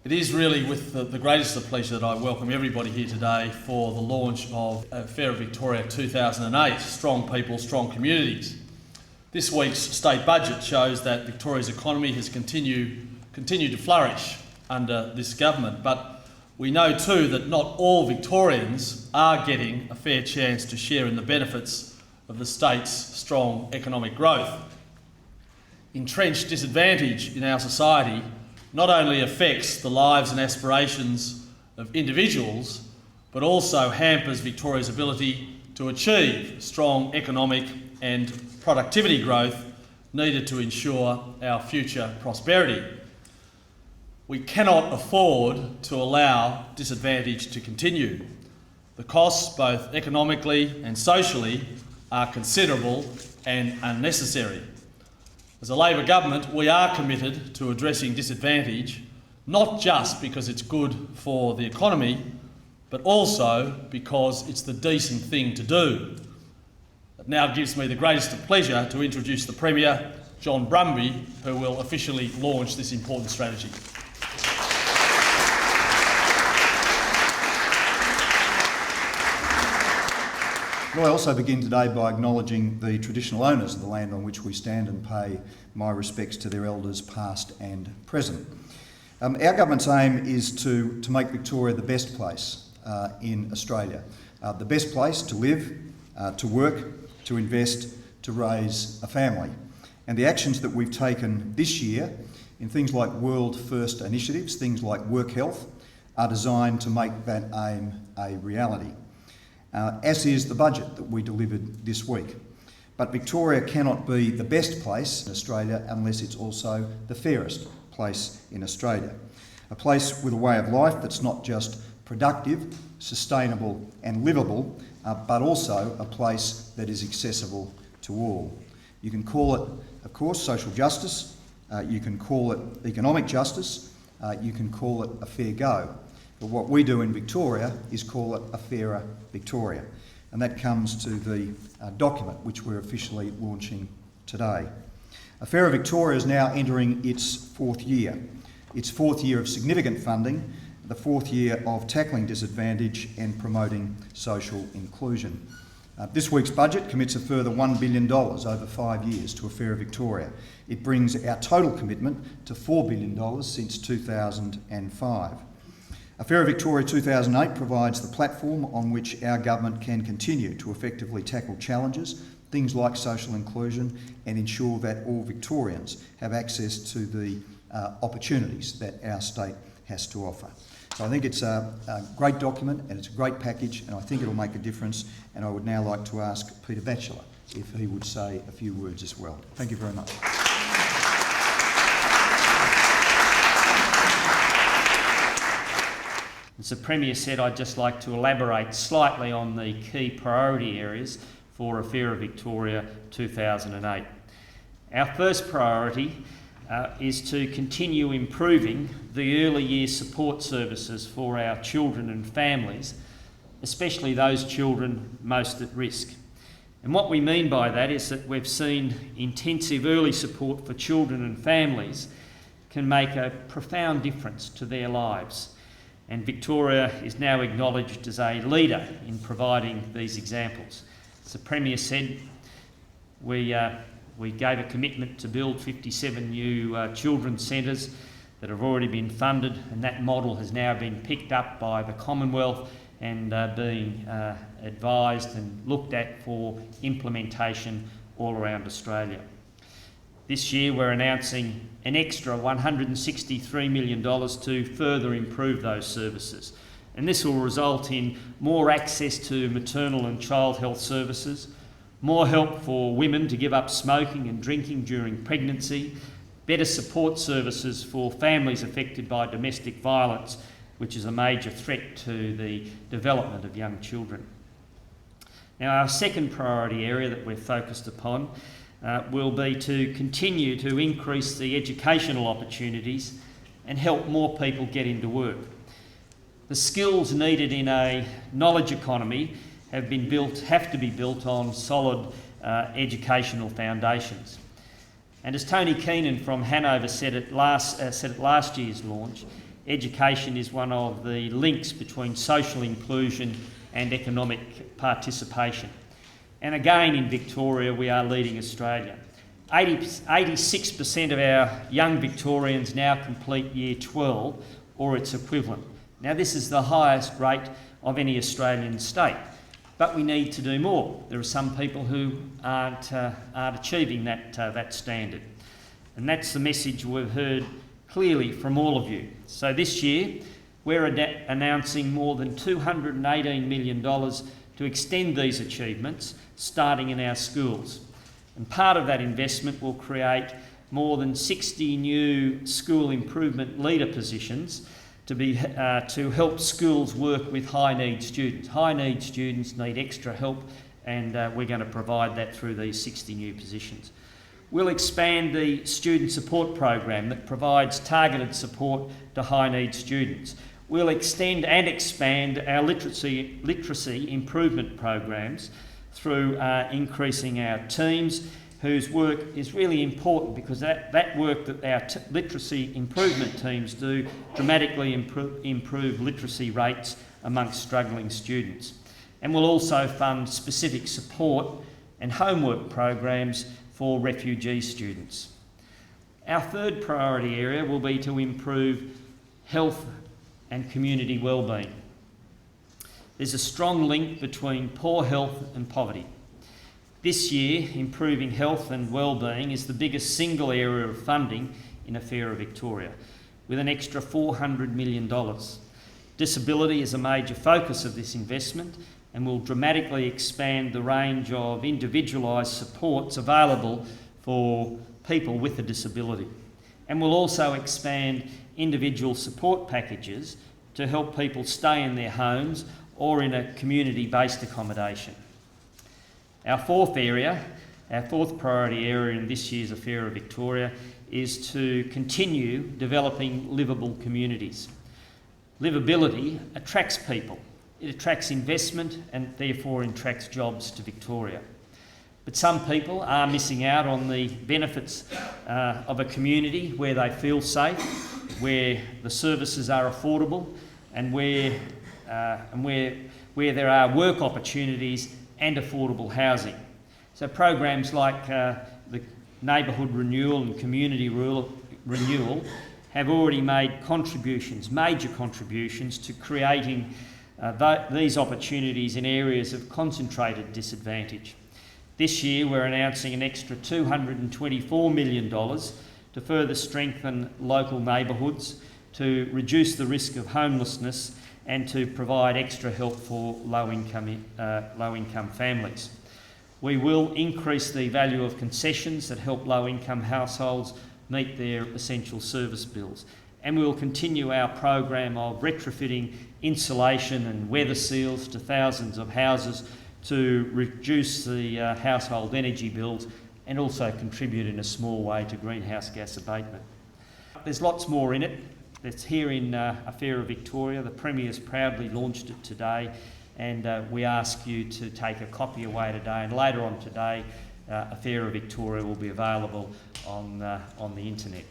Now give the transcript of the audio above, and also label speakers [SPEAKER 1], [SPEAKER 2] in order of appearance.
[SPEAKER 1] It is really with the greatest of pleasure that I welcome everybody here today for the launch of Fairer Victoria 2008, Strong People, Strong Communities. This week's state budget shows that Victoria's economy has continued to flourish under this government, but we know too that not all Victorians are getting a fair chance to share in the benefits of the state's strong economic growth. Entrenched disadvantage in our society not only affects the lives and aspirations of individuals, but also hampers Victoria's ability to achieve strong economic and productivity growth needed to ensure our future prosperity. We cannot afford to allow disadvantage to continue. The costs, both economically and socially, are considerable and unnecessary. As a Labor government, we are committed to addressing disadvantage, not just because it's good for the economy, but also because it's the decent thing to do. It now gives me the greatest of pleasure to introduce the Premier, John Brumby, who will officially launch this important strategy.
[SPEAKER 2] Well, I also begin today by acknowledging the traditional owners of the land on which we stand and pay my respects to their elders past and present. Our government's aim is to make Victoria the best place in Australia, the best place to live, to work, to invest, to raise a family. And the actions that we've taken this year in things like World First initiatives, things like work health, are designed to make that aim a reality. As is the budget that we delivered this week. But Victoria cannot be the best place in Australia unless it's also the fairest place in Australia. A place with a way of life that's not just productive, sustainable and livable, but also a place that is accessible to all. You can call it, of course, social justice, you can call it economic justice, you can call it a fair go. But what we do in Victoria is call it a Fairer Victoria. And that comes to the document which we're officially launching today. A Fairer Victoria is now entering its fourth year. Its fourth year of significant funding, the fourth year of tackling disadvantage and promoting social inclusion. This week's budget commits a further $1 billion over 5 years to a Fairer Victoria. It brings our total commitment to $4 billion since 2005. A Fairer Victoria 2008 provides the platform on which our government can continue to effectively tackle challenges, things like social inclusion, and ensure that all Victorians have access to the opportunities that our state has to offer. So I think it's a great document and it's a great package, and I think it'll make a difference, and I would now like to ask Peter Batchelor if he would say a few words as well. Thank you very much.
[SPEAKER 3] As the Premier said, I'd just like to elaborate slightly on the key priority areas for a Fairer Victoria 2008. Our first priority is to continue improving the early years support services for our children and families, especially those children most at risk. And what we mean by that is that we've seen intensive early support for children and families can make a profound difference to their lives. And Victoria is now acknowledged as a leader in providing these examples. As the Premier said, we gave a commitment to build 57 new children's centres that have already been funded, and that model has now been picked up by the Commonwealth and being advised and looked at for implementation all around Australia. This year we're announcing an extra $163 million to further improve those services. And this will result in more access to maternal and child health services, more help for women to give up smoking and drinking during pregnancy, better support services for families affected by domestic violence, which is a major threat to the development of young children. Now, our second priority area that we're focused upon will be to continue to increase the educational opportunities and help more people get into work. The skills needed in a knowledge economy have to be built on solid educational foundations. And as Tony Keenan from Hanover said at last year's launch, education is one of the links between social inclusion and economic participation. And again, in Victoria, we are leading Australia. 86% of our young Victorians now complete Year 12 or its equivalent. Now, this is the highest rate of any Australian state, but we need to do more. There are some people who aren't achieving that standard. And that's the message we've heard clearly from all of you. So this year, we're announcing more than $218 million to extend these achievements, starting in our schools. And part of that investment will create more than 60 new school improvement leader positions to help schools work with high-need students. High-need students need extra help, and we're going to provide that through these 60 new positions. We'll expand the student support program that provides targeted support to high-need students. We'll extend and expand our literacy improvement programs through increasing our teams, whose work is really important because that work that our literacy improvement teams do dramatically improve literacy rates amongst struggling students. And we'll also fund specific support and homework programs for refugee students. Our third priority area will be to improve health and community wellbeing. There's a strong link between poor health and poverty. This year, improving health and wellbeing is the biggest single area of funding in Affaira Victoria, with an extra $400 million. Disability is a major focus of this investment and will dramatically expand the range of individualised supports available for people with a disability. And will also expand individual support packages to help people stay in their homes or in a community-based accommodation. Our fourth priority area in this year's Affaira Victoria is to continue developing livable communities. Livability attracts people. It attracts investment and therefore attracts jobs to Victoria. But some people are missing out on the benefits of a community where they feel safe, where the services are affordable, and where there are work opportunities and affordable housing. So programs like the neighbourhood renewal and community renewal have already made major contributions to creating these opportunities in areas of concentrated disadvantage. This year we're announcing an extra $224 million to further strengthen local neighbourhoods, to reduce the risk of homelessness and to provide extra help for low-income families. We will increase the value of concessions that help low-income households meet their essential service bills. And we will continue our program of retrofitting insulation and weather seals to thousands of houses to reduce the household energy bills and also contribute in a small way to greenhouse gas abatement. There's lots more in it. It's here in Affaira Victoria. The Premier's proudly launched it today, and we ask you to take a copy away today. And later on today, Affaira Victoria will be available on the internet.